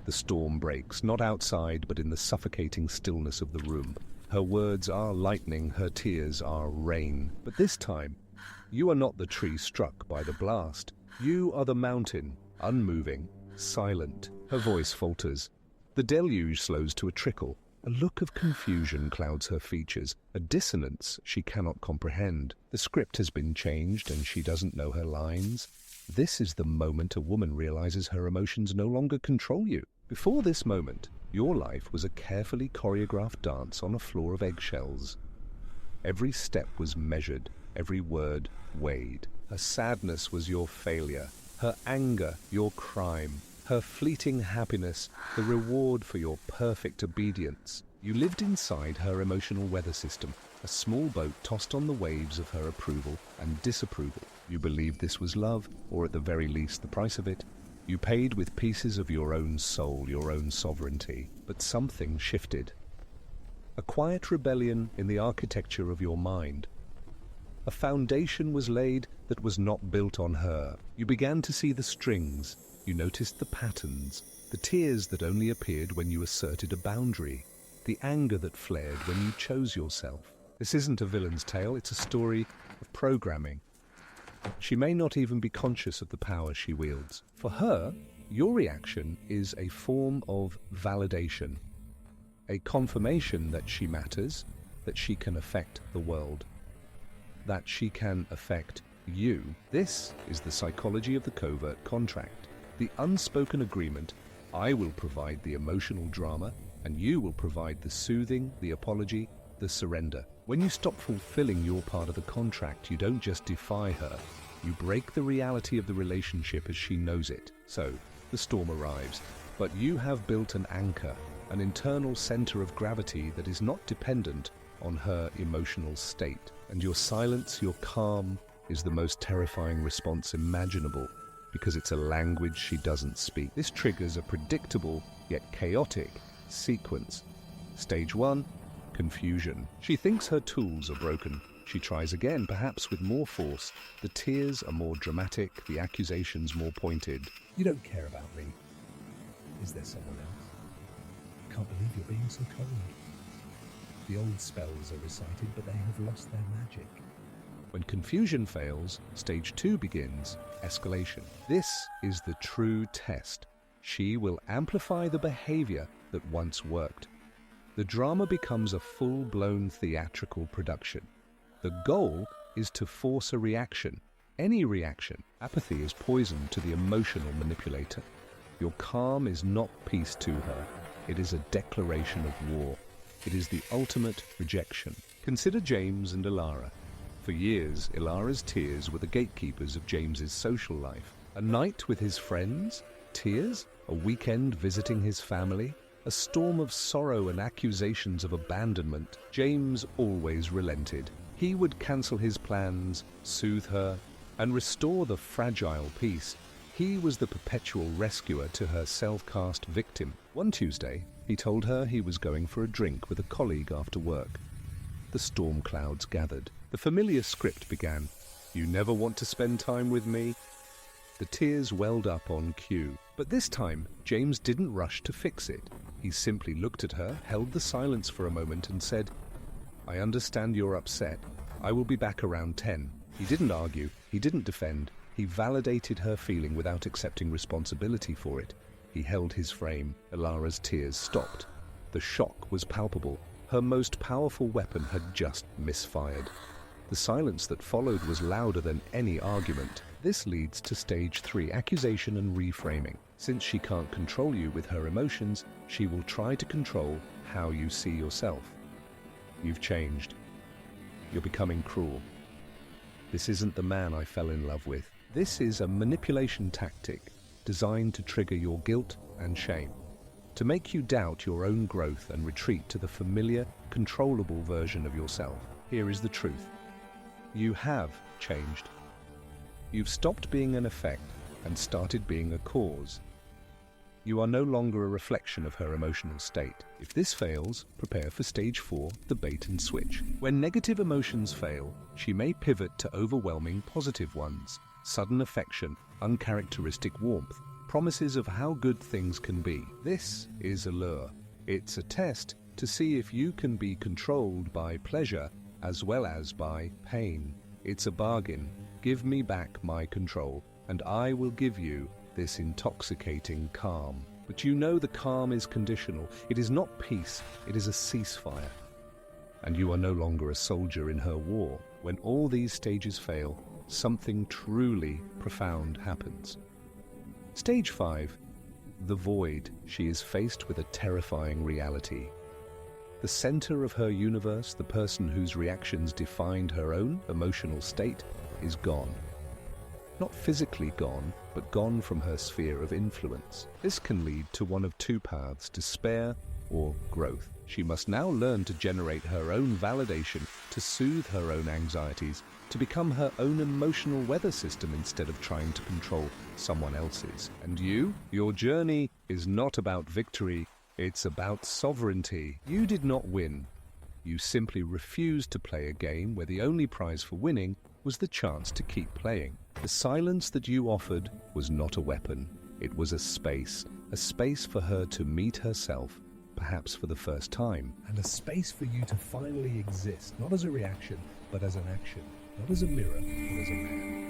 The storm breaks, not outside, but in the suffocating stillness of the room. Her words are lightning, her tears are rain. But this time, you are not the tree struck by the blast. You are the mountain, unmoving, silent. Her voice falters. The deluge slows to a trickle. A look of confusion clouds her features, a dissonance she cannot comprehend. The script has been changed and she doesn't know her lines. This is the moment a woman realizes her emotions no longer control you. Before this moment, your life was a carefully choreographed dance on a floor of eggshells. Every step was measured, every word weighed. Her sadness was your failure, her anger your crime, her fleeting happiness the reward for your perfect obedience. You lived inside her emotional weather system, a small boat tossed on the waves of her approval and disapproval. You believed this was love, or at the very least the price of it. You paid with pieces of your own soul, your own sovereignty. But something shifted. A quiet rebellion in the architecture of your mind. A foundation was laid that was not built on her. You began to see the strings. You noticed the patterns, the tears that only appeared when you asserted a boundary, the anger that flared when you chose yourself. This isn't a villain's tale, it's a story of programming. She may not even be conscious of the power she wields. For her, your reaction is a form of validation, a confirmation that she matters, that she can affect the world, that she can affect you. This is the psychology of the covert contract, the unspoken agreement. I will provide the emotional drama, and you will provide the soothing, the apology, the surrender. When you stop fulfilling your part of the contract, you don't just defy her, you break the reality of the relationship as she knows it. So, the storm arrives, but you have built an anchor, an internal center of gravity that is not dependent on her emotional state. And your silence, your calm, is the most terrifying response imaginable, because it's a language she doesn't speak. This triggers a predictable, yet chaotic, sequence. Stage 1. Confusion. She thinks her tools are broken. She tries again, perhaps with more force. The tears are more dramatic, the accusations more pointed. You don't care about me. Is there someone else? I can't believe you're being so cold. The old spells are recited, but they have lost their magic. When confusion fails, stage 2 begins, escalation. This is the true test. She will amplify the behavior that once worked. The drama becomes a full-blown theatrical production. The goal is to force a reaction, any reaction. Apathy is poison to the emotional manipulator. Your calm is not peace to her. It is a declaration of war. It is the ultimate rejection. Consider James and Ilara. For years, Ilara's tears were the gatekeepers of James's social life. A night with his friends? Tears? A weekend visiting his family? A storm of sorrow and accusations of abandonment. James always relented. He would cancel his plans, soothe her, and restore the fragile peace. He was the perpetual rescuer to her self-cast victim. One Tuesday, he told her he was going for a drink with a colleague after work. The storm clouds gathered. The familiar script began. You never want to spend time with me? The tears welled up on cue. But this time, James didn't rush to fix it. He simply looked at her, held the silence for a moment and said, I understand you're upset. I will be back around 10. He didn't argue. He didn't defend. He validated her feeling without accepting responsibility for it. He held his frame. Ilara's tears stopped. The shock was palpable. Her most powerful weapon had just misfired. The silence that followed was louder than any argument. This leads to stage 3, accusation and reframing. Since she can't control you with her emotions, she will try to control how you see yourself. You've changed. You're becoming cruel. This isn't the man I fell in love with. This is a manipulation tactic designed to trigger your guilt and shame, to make you doubt your own growth and retreat to the familiar, controllable version of yourself. Here is the truth. You have changed. You've stopped being an effect and started being a cause. You are no longer a reflection of her emotional state. If this fails, prepare for stage 4, the bait and switch. When negative emotions fail, she may pivot to overwhelming positive ones. Sudden affection, uncharacteristic warmth, promises of how good things can be. This is allure. It's a test to see if you can be controlled by pleasure as well as by pain. It's a bargain. Give me back my control, and I will give you this intoxicating calm. But you know the calm is conditional. It is not peace, it is a ceasefire. And you are no longer a soldier in her war. When all these stages fail, something truly profound happens. Stage 5. The void. She is faced with a terrifying reality. The center of her universe, the person whose reactions defined her own emotional state, is gone. Not physically gone, but gone from her sphere of influence. This can lead to one of two paths: despair or growth. She must now learn to generate her own validation, to soothe her own anxieties, to become her own emotional weather system instead of trying to control someone else's. And you? Your journey is not about victory, it's about sovereignty. You did not win. You simply refused to play a game where the only prize for winning was the chance to keep playing. The silence that you offered was not a weapon. It was a space for her to meet herself, perhaps for the first time. And a space for you to finally exist, not as a reaction, but as an action. Not as a mirror, but as a man.